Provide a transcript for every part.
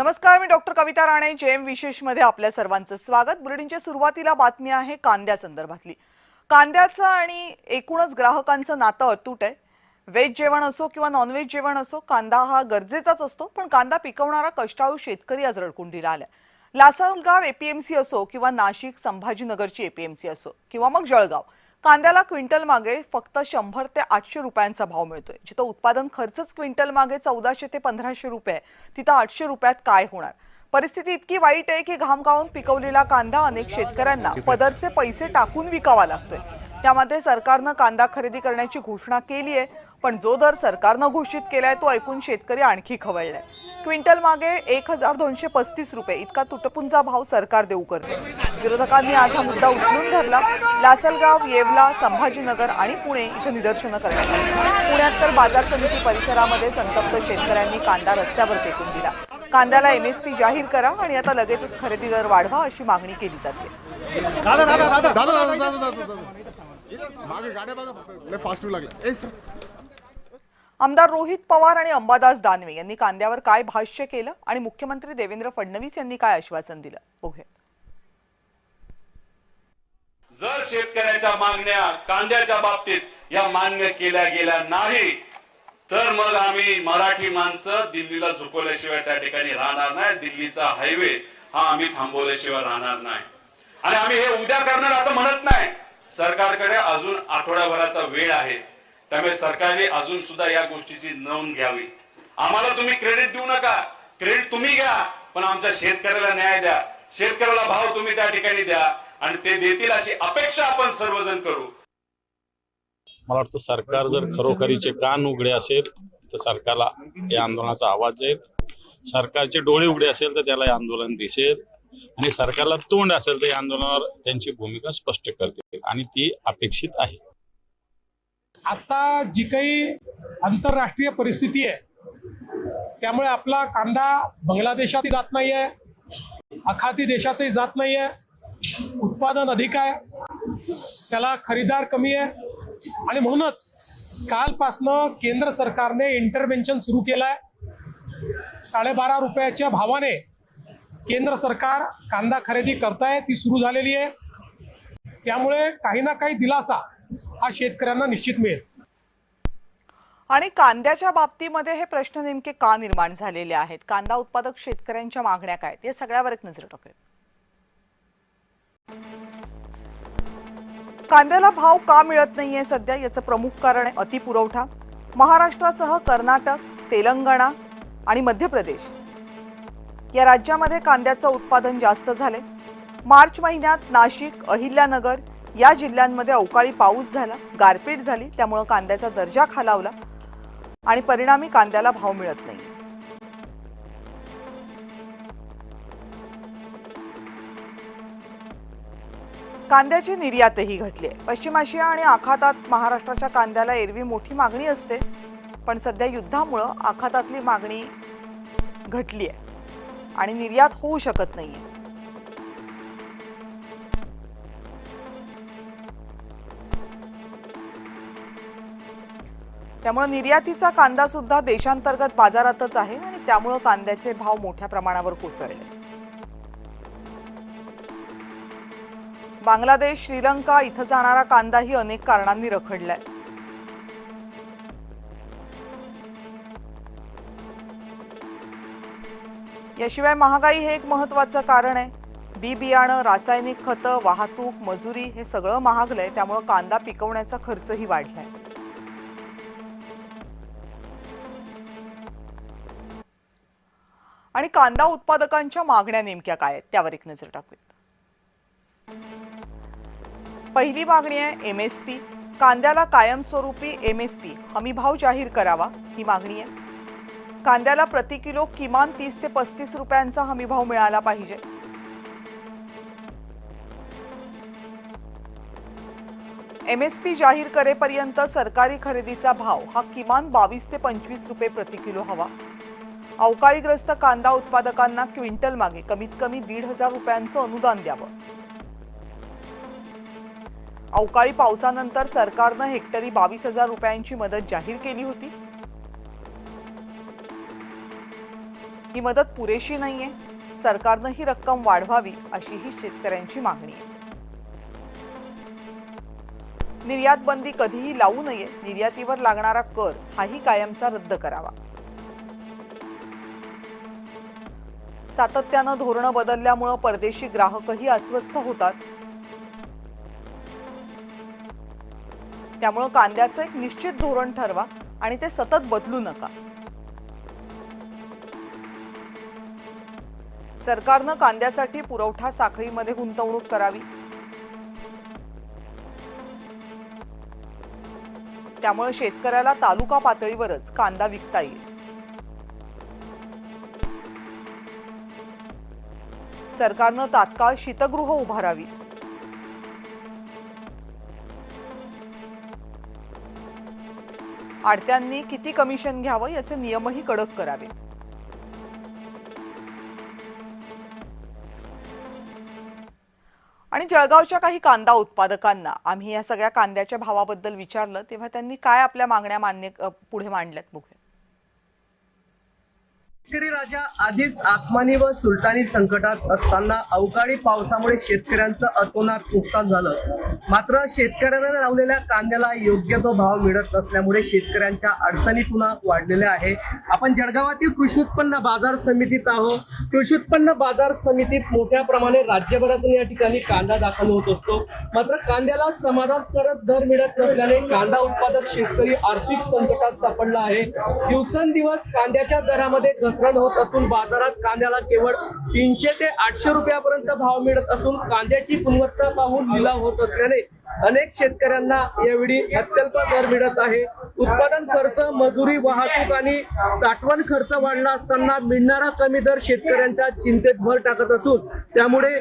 नमस्कार, मी डॉक्टर कविता राणे. जेएम विशेष मध्ये आपल्या सर्वांचं स्वागत. बुलेटिनच्या सुरुवातीला बातमी आहे कांद्या संदर्भातली. कांद्याचं आणि एकूणच ग्राहकांचं नातं अतूट आहे. व्हेज जेवण असो किंवा नॉनव्हेज जेवण असो, कांदा हा गरजेचाच असतो. पण कांदा पिकवणारा कष्टाळू शेतकरी आज रडकुंडीला आलाय. लासलगाव एपीएमसी असो किंवा नाशिक संभाजीनगरची एपीएमसी असो किंवा मग जळगाव, कांद्याला क्विंटल मागे फक्त 100 ते 800 रुपयांचा भाव मिळतोय. जिथं उत्पादन खर्चच क्विंटल मागे 1400 ते 1500 रुपये, तिथं 800 रुपयात काय होणार? परिस्थिती इतकी वाईट आहे की घाम गाळून पिकवलेला कांदा अनेक शेतकऱ्यांना पदरचे पैसे टाकून विकावा लागतोय. त्यामध्ये सरकारनं कांदा खरेदी करण्याची घोषणा केली आहे, पण जो दर सरकारनं घोषित केलाय तो ऐकून शेतकरी आणखी खवळलाय. क्विंटल मागे 1235 रुपये इतका तुटपुंजा भाव सरकार देऊ करते. विरोधकांनी आज हा मुद्दा उचलून धरला. लासलगाव, येवला, संभाजीनगर आणि पुणे इथं निदर्शनं करण्यात आली. पुण्यात तर बाजार समिती परिसरामध्ये संतप्त शेतकऱ्यांनी कांदा रस्त्यावर फेकून दिला. कांद्याला एमएसपी जाहीर करा आणि आता लगेचच खरेदी दर वाढवा अशी मागणी केली जाते. आमदार रोहित पवार आणि अंबादास दानवे यांनी कांद्यावर काय भाष्य केलं आणि मुख्यमंत्री देवेंद्र फडणवीस यांनी काय आश्वासन दिलं, बघूया. जर शेतकऱ्याच्या मागण्या कांद्याच्या बाबतीत या मान्य केल्या गेल्या नाही तर मग आम्ही मराठी माणसं दिल्लीला झुकवल्याशिवाय त्या ठिकाणी राहणार नाही. दिल्लीचा हायवे हा आम्ही थांबवल्याशिवाय राहणार नाही. आणि आम्ही हे उद्या करणार असं म्हणत नाही. सरकारकडे अजून आठवड्याभराचा वेळ आहे. त्यामुळे सरकारने अजून सुद्धा या गोष्टीची नोंद घ्यावी. आम्हाला तुम्ही क्रेडिट देऊ नका, क्रेडिट तुम्ही घ्या, पण आमच्या शेतकऱ्याला न्याय द्या. शेतकऱ्याला भाव तुम्ही त्या ठिकाणी द्या आणि ते देतील अशी अपेक्षा आपण सर्वजण करू. मला वाटतं सरकार जर खरोखरीचे कान उघडे असेल तर सरकारला या आंदोलनाचा आवाज येईल. सरकारचे डोळे उघडे असेल तर त्याला हे आंदोलन दिसेल आणि सरकारला तोंड असेल तर या आंदोलनावर त्यांची भूमिका स्पष्ट करतील आणि ती अपेक्षित आहे. आता जी काही आंतरराष्ट्रीय परिस्थिती आहे त्यामुळे आपला कांदा बांगलादेशातही जात नाहीये, आखाती देशातही जात नाहीये. उत्पादन अधिक आहे, त्याला खरेदीदार कमी आहे आणि म्हणूनच कालपासनं केंद्र सरकारने इंटरव्हेन्शन सुरू केलंय. 12.5 रुपयाच्या भावाने केंद्र सरकार कांदा खरेदी करताय, ती सुरू झालेली आहे. त्यामुळे काही ना काही दिलासा हा शेतकऱ्यांना निश्चित मिळेल. आणि कांद्याच्या बाबतीमध्ये हे प्रश्न नेमके का निर्माण झालेले आहेत? कांदा उत्पादक शेतकऱ्यांच्या मागण्या काय आहेत? या सगळ्यावर एक नजर टाकूया. कांद्याला भाव का मिळत नाहीये सध्या? याचं प्रमुख कारण आहे अतिपुरवठा. महाराष्ट्रासह कर्नाटक, तेलंगणा आणि मध्य प्रदेश या राज्यामध्ये कांद्याचं उत्पादन जास्त झाले. मार्च महिन्यात नाशिक, अहिल्यानगर या जिल्ह्यांमध्ये अवकाळी पाऊस झाला, गारपीट झाली, त्यामुळे कांद्याचा दर्जा खालावला आणि परिणामी कांद्याला भाव मिळत नाही. कांद्याची निर्यातही घटली आहे. पश्चिम आशिया आणि आखातात महाराष्ट्राच्या कांद्याला एरवी मोठी मागणी असते, पण सध्या युद्धामुळे आखातातली मागणी घटली आहे आणि निर्यात होऊ शकत नाहीये. त्यामुळे निर्यातीचा कांदा सुद्धा देशांतर्गत बाजारातच आहे आणि त्यामुळे कांद्याचे भाव मोठ्या प्रमाणावर कोसळले. बांगलादेश, श्रीलंका इथं जाणारा कांदाही अनेक कारणांनी रखडलाय. याशिवाय महागाई हे एक महत्त्वाचं कारण आहे. बी बियाणं, रासायनिक खतं, वाहतूक, मजुरी हे सगळं महागलंय. त्यामुळे कांदा पिकवण्याचा खर्चही वाढलाय. आणि कांदा उत्पादकांच्या मागण्या नेमक्या काय आहेत त्यावर एक नजर टाकूया. पहिली मागणी आहे एमएसपी. कांद्याला कायमस्वरूपी एमएसपी हमीभाव जाहीर करावा, ही मागणी आहे. कांद्याला प्रति किलो किमान 30 ते 35 रुपयांचा हमीभाव मिळाला पाहिजे. एमएसपी जाहीर करेपर्यंत सरकारी खरेदीचा भाव हा किमान 22 ते 25 रुपये प्रति किलो हवा. अवकाळीग्रस्त कांदा उत्पादकांना क्विंटल मागे कमीत कमी 1,500 रुपयांचं अनुदान द्यावं. अवकाळी पावसानंतर सरकारनं हेक्टरी 22,000 रुपयांची मदत जाहीर केली होती. ही मदत पुरेशी नाहीये, सरकारनं ही रक्कम वाढवावी अशी ही शेतकऱ्यांची मागणी आहे. निर्यात बंदी कधीही लावू नये, निर्यातीवर लागणारा कर हाही कायमचा रद्द करावा. सातत्यानं धोरणं बदलल्यामुळे परदेशी ग्राहकही अस्वस्थ होतात. त्यामुळे कांद्याचं एक निश्चित धोरण ठरवा आणि ते सतत बदलू नका. सरकारनं कांद्यासाठी पुरवठा साखळीमध्ये गुंतवणूक करावी. त्यामुळे शेतकऱ्याला तालुका पातळीवरच कांदा विकता येईल. सरकारनं तात्काळ शीतगृह उभारावीत. आडत्यांनी किती कमिशन घ्यावं याचे नियमही कडक करावेत. आणि जळगावच्या काही कांदा उत्पादकांना आम्ही या सगळ्या कांद्याच्या भावाबद्दल विचारलं तेव्हा त्यांनी काय आपल्या मागण्या पुढे मांडल्यात बघूया. शेतकरी राजा आधीच आसमानी व सुलतानी संकटात असताना अवकाळी पावसामुळे शेतकऱ्यांचं अतोनात नुकसान झालं. मात्र शेतकऱ्यांना लावलेल्या कांद्याला योग्य तो भाव मिळत नसल्यामुळे शेतकऱ्यांच्या अडचणी पुन्हा वाढलेल्या आहे. आपण जळगावातील कृषी उत्पन्न बाजार समितीत आहोत. कृषी उत्पन्न बाजार समितीत मोठ्या प्रमाणे राज्यभरातून या ठिकाणी कांदा दाखल होत असतो. मात्र कांद्याला समाधानकारक दर मिळत नसल्याने कांदा उत्पादक शेतकरी आर्थिक संकटात सापडला आहे. दिवसेंदिवस कांद्याच्या दरामध्ये घसरण होत असून बाजारात कांद्याला केवळ 300 ते 800 रुपयापर्यंत भाव मिळत असून कांद्याची गुणवत्ता पाहून लिलाव होत असल्याने अनेक शेतकऱ्यांना यावेळी अत्यल्प दर मिळत आहे. उत्पादन खर्च, मजुरी, वाहतूक आणि साठवण खर्च वाढला असताना मिळणारा कमी दर शेतकऱ्यांच्या चिंतेत भर टाकत असून त्यामुळे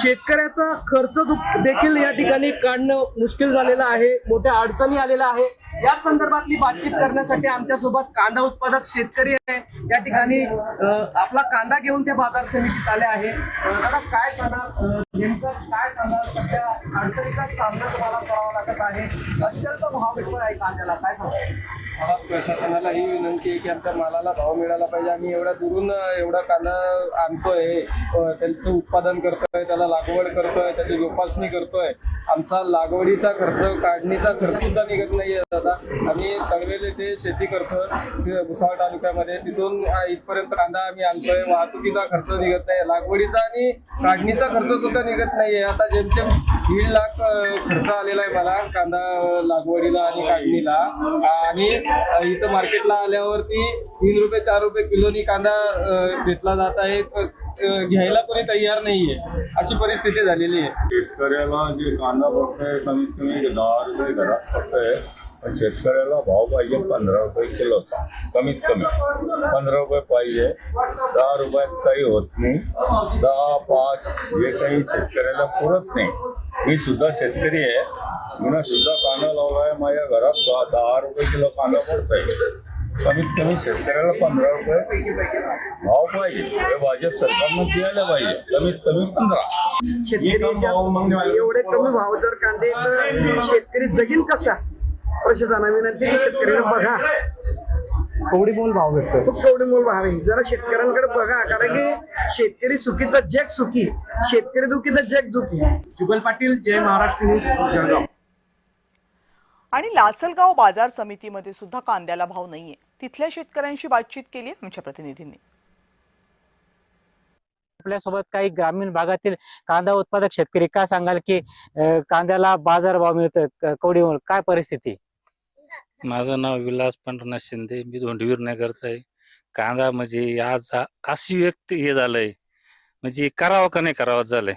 शेतकऱ्याचा खर्च देखील या ठिकाणी काढणं मुश्किल झालेलं आहे. मोठ्या अडचणी आलेल्या आहे. या संदर्भातली बातचीत करण्यासाठी आमच्या सोबत कांदा उत्पादक शेतकरी आहे. या ठिकाणी आपला कांदा घेऊन ते बाजार समितीत आले आहे. दादा काय सांगा, नेमकं काय सांगा, सध्या अडचणीचा सामना तुम्हाला करावा लागत आहे. अत्यल्प भाव भेटतो आहे कांद्याला, काय सांगा? मला प्रशासनाला ही विनंती आहे की आमच्या मालाला भाव मिळाला पाहिजे. आम्ही एवढ्या दुरून एवढा कांदा आणतोय, त्यांचं उत्पादन करतोय, त्याला लागवड करतोय, त्याची जोपासणी करतोय. आमचा लागवडीचा खर्च, काढणीचा खर्च सुद्धा निघत नाहीये. दादा आम्ही तळवेल येथे शेती करतोय भुसावळ तालुक्यामध्ये, तिथून इथपर्यंत कांदा आम्ही आणतोय. वाहतुकीचा खर्च निघत नाही, लागवडीचा आणि काढणीचा खर्च सुद्धा निघत नाहीये. आता जेमतेम 1.5 लाख खर्च आलेला आहे मला कांदा लागवडीला आणि काढणीला. आणि इथं मार्केटला आल्यावरती 3 रुपये 4 रुपये किलोनी कांदा घेतला जात आहे. घ्यायला कोणी तयार नाहीये, अशी परिस्थिती झालेली आहे. शेतकऱ्याला जे कांदा पडतोय कमीत कमी 10 रुपये घरात पडतोय, पण शेतकऱ्याला भाव पाहिजे 15 रुपये किलोचा, कमीत कमी 15 रुपये पाहिजे. 10 रुपयात काही होत नाही. 10, 5 हे काही शेतकऱ्याला पुरत नाही. मी सुद्धा शेतकरी आहे, मी सुद्धा कांदा लावला आहे. माझ्या घरात 10 रुपये किलो कांदा पडतोय. कमीत कमी शेतकऱ्याला 15 रुपये भाव पाहिजे. हे भाजप सरकारनं द्यायला पाहिजे, कमीत कमी 15. शेतकऱ्याच्या एवढे कमी भाव जर कांदे तर शेतकरी जगीन कसा? प्रशासनाला विनंती की शेतकऱ्यांना बघा, कवडी मोल भाव भेटतो. खूप कवडी मोल भाव आहे. जरा शेतकऱ्यांकडे बघा, कारण की शेतकरी सुखी तर जग सुखी, शेतकरी दुखी तर जग दुखी. जुगल पाटील, जय महाराष्ट्र न्यूज, जळगाव. आणि लासलगाव बाजार समितीमध्ये सुद्धा कांद्याला भाव नाहीये. तिथल्या शेतकऱ्यांशी बातचीत केली आमच्या प्रतिनिधींनी. आपल्यासोबत काही ग्रामीण भागातील कांदा उत्पादक शेतकरी, काय सांगाल की कांद्याला बाजार भाव मिळतोय, कवडीवर काय परिस्थिती? माझं नाव विलास पंढरनाथ शिंदे, मी धोंडवीर नगरचा आहे. कांदा म्हणजे आज अशी व्यक्ती हे झालंय, म्हणजे करावं का नाही करावं झालंय.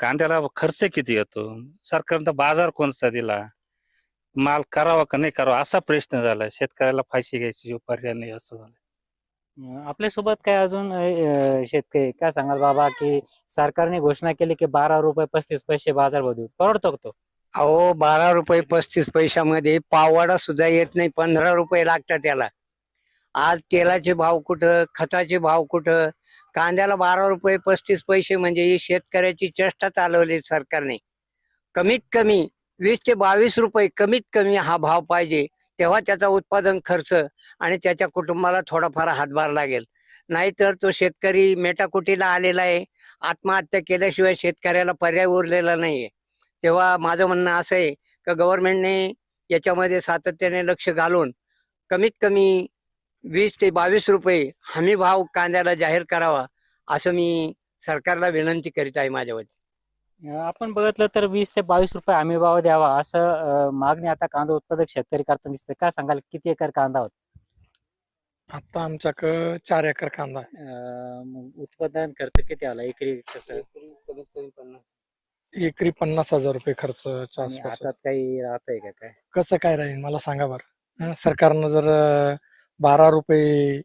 कांद्याला खर्च किती येतो, सरकारनं बाजार कोणता दिला, माल करावा का नाही करावा असा प्रश्न झालाय. शेतकऱ्याला फाशी घ्यायची जो पर्याय नाही असं झालं. आपल्यासोबत काय अजून शेतकरी, काय सांगाल बाबा की सरकारने घोषणा केली की 12 रुपये 35 पैसे बाजार भाव देऊ, परवडतो का तो? अहो 12 रुपये 35 पैशामध्ये पाववाडा सुद्धा येत नाही. 15 रुपये लागतात त्याला. आज तेलाचे भाव कुठं, खताचे भाव कुठं, कांद्याला 12 रुपये 35 पैसे म्हणजे ही शेतकऱ्याची चेष्टा चालवली सरकारने. कमीत कमी 20 ते 22 रुपये कमीत कमी हा भाव पाहिजे, तेव्हा त्याचा उत्पादन खर्च आणि त्याच्या कुटुंबाला थोडाफार हातभार लागेल. नाहीतर तो शेतकरी मेटाकुटीला आलेला आहे. आत्महत्या केल्याशिवाय शेतकऱ्याला पर्याय उरलेला नाहीये. तेव्हा माझं म्हणणं असं आहे की गव्हर्नमेंटने याच्यामध्ये सातत्याने लक्ष घालून कमीत कमी 20 ते 22 रुपये हमी भाव कांद्याला जाहीर करावा, असं मी सरकारला विनंती करीत आहे माझ्या वतीने. आपण बघितलं तर 20 ते 22 रुपये हमी भाव द्यावा असं मागणी आता कांदा उत्पादक शेतकरी करताना दिसते. काय सांगाल, किती एकर कांदा होता? आता आमच्याकडं 4 एकर कांदा आहे. मग उत्पादन खर्च किती आला एकरी? कसं एकरी 50,000 रुपये खर्चच्या आणि आसपास. हातात काही राहतंय का काय? कसं काय राहील मला सांगा बरं. सरकारनं जर 12 रुपये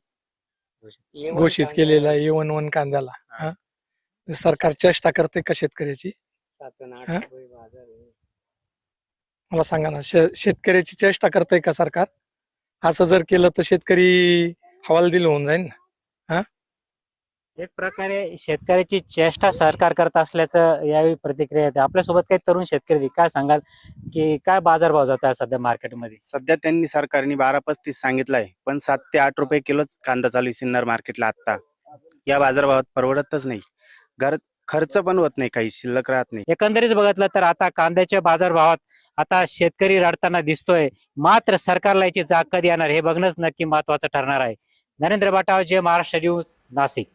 घोषित केलेलं आहे A11 कांद्याला, सरकार चेष्टा करते का शेतकऱ्याची? 7 आणि 8 हा? रुपये बाजार आहे. मला सांगा ना, शेतकऱ्याची चेष्टा करतंय का सरकार? असं जर केलं तर शेतकरी हवालदिल होऊन जाईल ना. एक प्रकारे शेतकऱ्याची चेष्टा सरकार करत असल्याचं यावेळी प्रतिक्रिया येते. आपल्यासोबत काही तरुण शेतकरी आहेत. काय सांगाल की काय बाजारभाव जात आहे सध्या मार्केटमध्ये? सध्या त्यांनी सरकारने 12.35 सांगितलंय, पण 7 ते 8 रुपये किलोच कांदा चालू आहे सिन्नर मार्केटला आता. या बाजारभावात परवडतच नाही. खर्च पण होत नाही, काही शिल्लक राहत नाही. एकंदरीत बघितलं तर आता कांद्याच्या बाजारभावात आता शेतकरी रडताना दिसतोय. मात्र सरकारला याची जाग कधी येणार हे बघणंच नक्की महत्वाचं ठरणार आहे. नरेंद्र बाटाव, जय महाराष्ट्र न्यूज, नाशिक.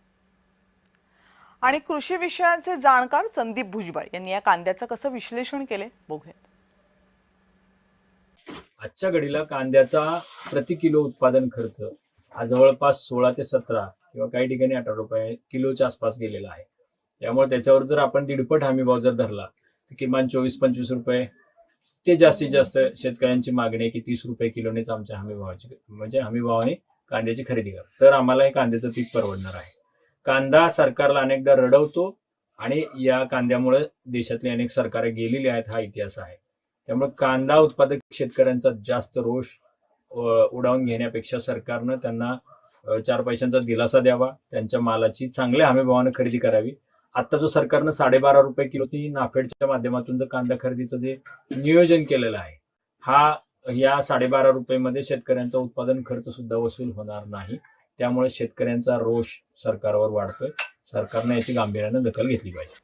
आणि कृषी विषयांचे जाणकार संदीप भुजबळ यांनी या कांद्याचं कसं विश्लेषण केले बघूयात. आजच्या घडीला कांद्याचा प्रति किलो उत्पादन खर्च हा जवळपास 16 ते 17 किंवा काही ठिकाणी 18 रुपये किलोच्या आसपास गेलेला आहे. त्यामुळे त्याच्यावर जर आपण 1.5 हमी भाव जर धरला तर किमान 24-25 रुपये ते जास्तीत जास्त शेतकऱ्यांची मागणी आहे की 30 रुपये किलोनेच आमच्या हमी भावाची म्हणजे हमी भावाने कांद्याची खरेदी करा, तर आम्हाला हे कांद्याचं पीक परवडणार आहे. कांदा सरकारला अनेकदा रडवतो आणि या कांद्यामुळे देशातली अनेक सरकारे गेलेली आहेत, हा इतिहास आहे. त्यामुळे कांदा उत्पादक शेतकऱ्यांचा जास्त रोष उडावून घेण्यापेक्षा सरकारनं त्यांना 4 पैशांचा दिलासा द्यावा, त्यांच्या मालाची चांगल्या हमीभावानं खरेदी करावी. आता जो सरकारनं 12.5 रुपये किलो ती नाफेडच्या माध्यमातून जर कांदा खरेदीचं जे नियोजन केलेलं आहे, या 12.5 रुपयेमध्ये शेतकऱ्यांचा उत्पादन खर्च सुद्धा वसूल होणार नाही. त्यामुळे शेतकऱ्यांचा रोष सरकारवर वाढतोय. सरकारने याची गांभीर्यानं दखल घेतली पाहिजे.